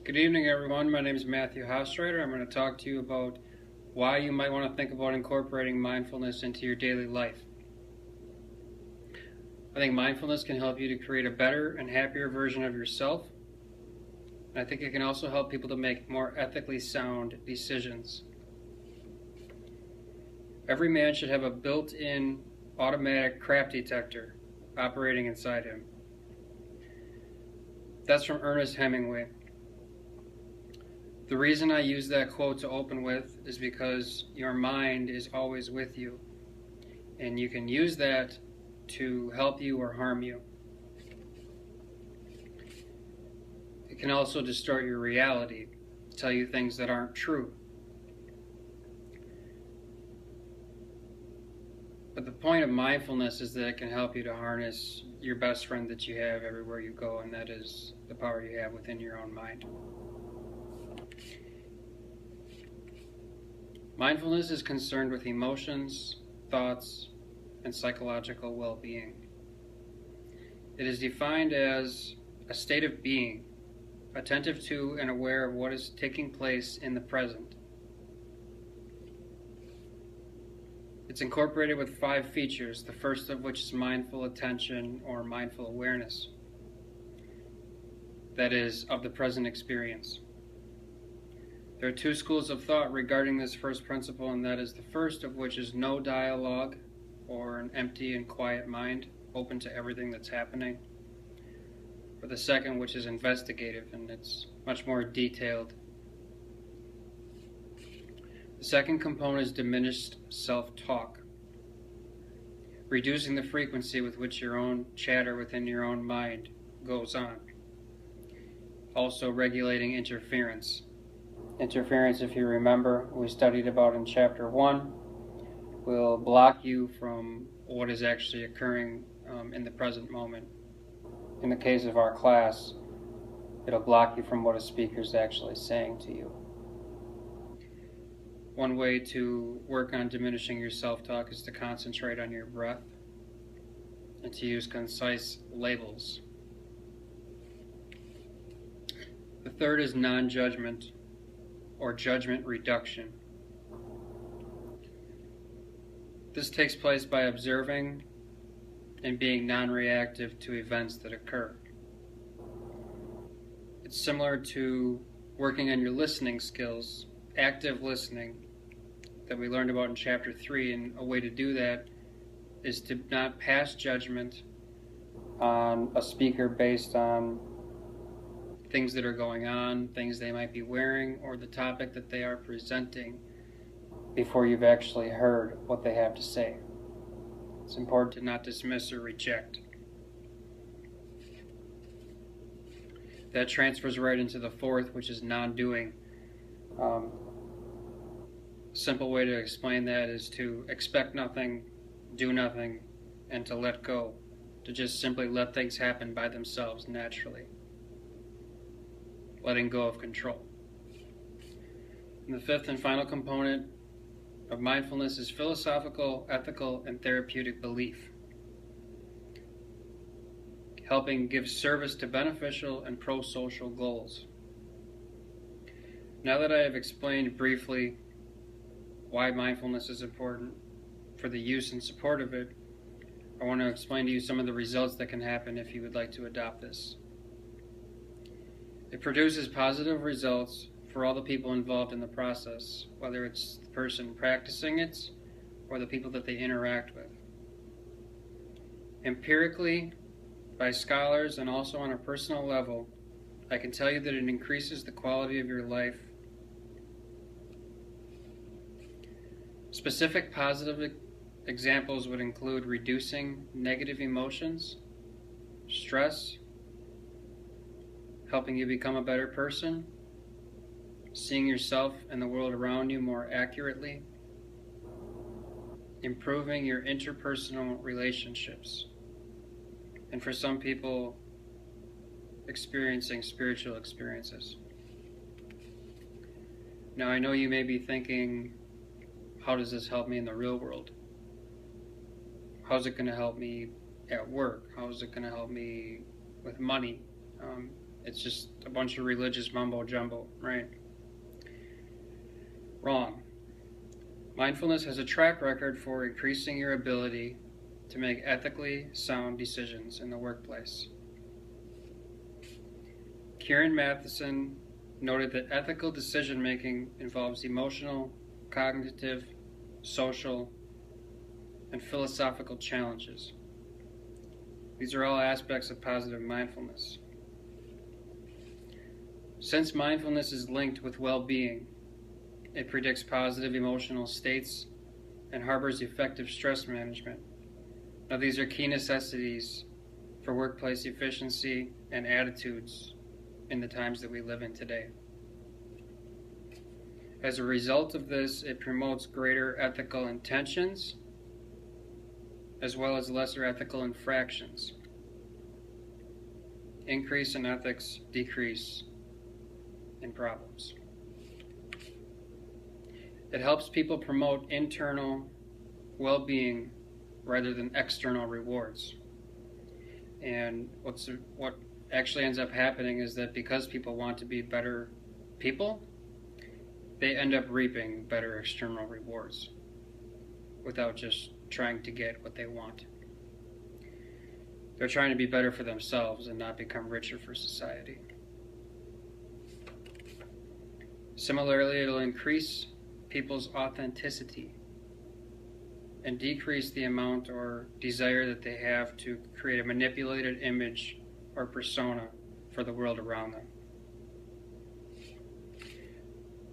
Good evening, everyone. My name is Matthew Haustrider. I'm going to talk to you about why you might want to think about incorporating mindfulness into your daily life. I think mindfulness can help you to create a better and happier version of yourself. And I think it can also help people to make more ethically sound decisions. Every man should have a built-in automatic crap detector operating inside him. That's from Ernest Hemingway. The reason I use that quote to open with is because your mind is always with you, and you can use that to help you or harm you. It can also distort your reality, tell you things that aren't true. But the point of mindfulness is that it can help you to harness your best friend that you have everywhere you go, and that is the power you have within your own mind. Mindfulness is concerned with emotions, thoughts, and psychological well-being. It is defined as a state of being, attentive to and aware of what is taking place in the present. It's incorporated with 5 features, the first of which is mindful attention or mindful awareness. That is, of the present experience. There are 2 schools of thought regarding this first principle, and that is the first of which is no dialogue, or an empty and quiet mind, open to everything that's happening. Or the second, which is investigative, and it's much more detailed. The second component is diminished self-talk, reducing the frequency with which your own chatter within your own mind goes on. Also regulating interference. Interference, if you remember, we studied about in Chapter 1, will block you from what is actually occurring in the present moment. In the case of our class, it'll block you from what a speaker is actually saying to you. One way to work on diminishing your self-talk is to concentrate on your breath and to use concise labels. The third is non-judgment, or judgment reduction. This takes place by observing and being non-reactive to events that occur. It's similar to working on your listening skills, active listening, that we learned about in Chapter 3, and a way to do that is to not pass judgment on a speaker based on things that are going on, things they might be wearing, or the topic that they are presenting before you've actually heard what they have to say. It's important to not dismiss or reject. That transfers right into the fourth, which is non-doing. A simple way to explain that is to expect nothing, do nothing, and to let go. To just simply let things happen by themselves naturally. Letting go of control. And the fifth and final component of mindfulness is philosophical, ethical, and therapeutic belief, helping give service to beneficial and pro-social goals. Now that I have explained briefly why mindfulness is important for the use and support of it, I want to explain to you some of the results that can happen if you would like to adopt this. It produces positive results for all the people involved in the process, whether it's the person practicing it or the people that they interact with. Empirically, by scholars and also on a personal level, I can tell you that it increases the quality of your life. Specific positive examples would include reducing negative emotions, stress, helping you become a better person, seeing yourself and the world around you more accurately, improving your interpersonal relationships, and for some people, experiencing spiritual experiences. Now, I know you may be thinking, how does this help me in the real world? How's it going to help me at work? How is it going to help me with money? It's just a bunch of religious mumbo jumbo, right? Wrong. Mindfulness has a track record for increasing your ability to make ethically sound decisions in the workplace. Kieran Matheson noted that ethical decision-making involves emotional, cognitive, social, and philosophical challenges. These are all aspects of positive mindfulness. Since mindfulness is linked with well-being, it predicts positive emotional states and harbors effective stress management. Now, these are key necessities for workplace efficiency and attitudes in the times that we live in today. As a result of this, it promotes greater ethical intentions as well as lesser ethical infractions. Increase in ethics, decrease in problems. It helps people promote internal well-being rather than external rewards. And what actually ends up happening is that because people want to be better people, they end up reaping better external rewards without just trying to get what they want. They're trying to be better for themselves and not become richer for society. Similarly, it'll increase people's authenticity and decrease the amount or desire that they have to create a manipulated image or persona for the world around them.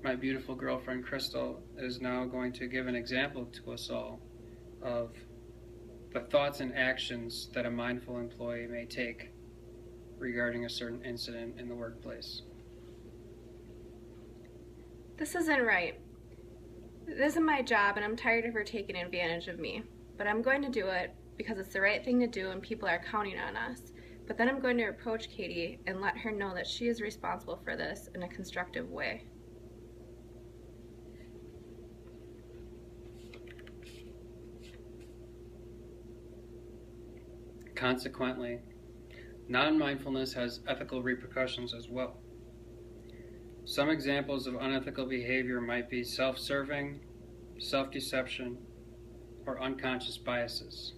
My beautiful girlfriend Crystal is now going to give an example to us all of the thoughts and actions that a mindful employee may take regarding a certain incident in the workplace. This isn't right. This isn't my job, and I'm tired of her taking advantage of me. But I'm going to do it because it's the right thing to do and people are counting on us. But then I'm going to approach Katie and let her know that she is responsible for this in a constructive way. Consequently, non-mindfulness has ethical repercussions as well. Some examples of unethical behavior might be self-serving, self-deception, or unconscious biases.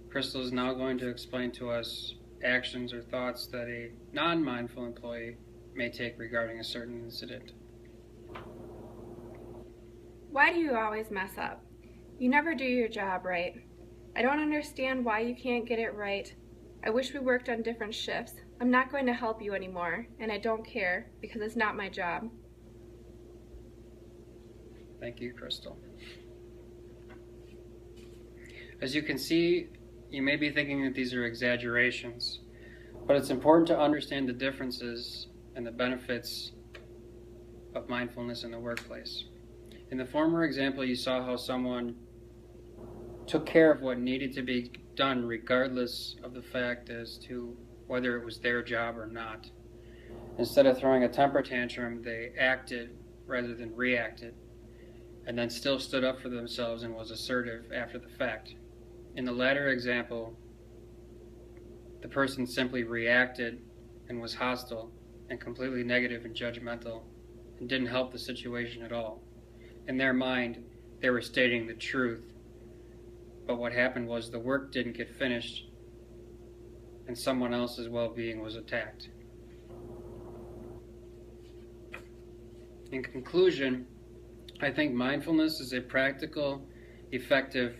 Crystal is now going to explain to us actions or thoughts that a non-mindful employee may take regarding a certain incident. Why do you always mess up? You never do your job right. I don't understand why you can't get it right. I wish we worked on different shifts. I'm not going to help you anymore, and I don't care because it's not my job. Thank you, Crystal. As you can see, you may be thinking that these are exaggerations, but it's important to understand the differences and the benefits of mindfulness in the workplace. In the former example, you saw how someone took care of what needed to be done regardless of the fact as to whether it was their job or not. Instead of throwing a temper tantrum, they acted rather than reacted, and then still stood up for themselves and was assertive after the fact. In the latter example, the person simply reacted and was hostile and completely negative and judgmental and didn't help the situation at all. In their mind, they were stating the truth, but what happened was the work didn't get finished and someone else's well-being was attacked. In conclusion, I think mindfulness is a practical, effective,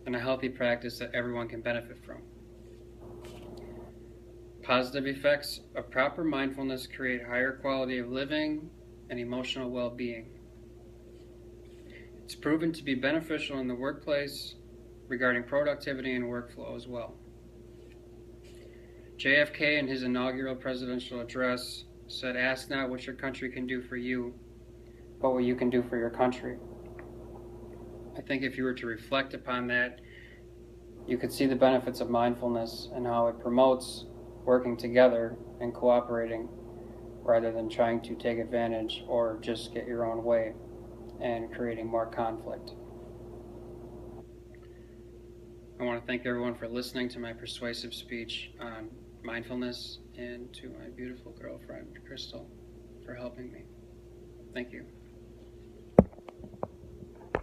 and a healthy practice that everyone can benefit from. Positive effects of proper mindfulness create higher quality of living and emotional well-being. It's proven to be beneficial in the workplace regarding productivity and workflow as well. JFK, in his inaugural presidential address, said, "Ask not what your country can do for you, but what you can do for your country." I think if you were to reflect upon that, you could see the benefits of mindfulness and how it promotes working together and cooperating rather than trying to take advantage or just get your own way and creating more conflict. I want to thank everyone for listening to my persuasive speech on mindfulness and to my beautiful girlfriend, Crystal, for helping me. Thank you.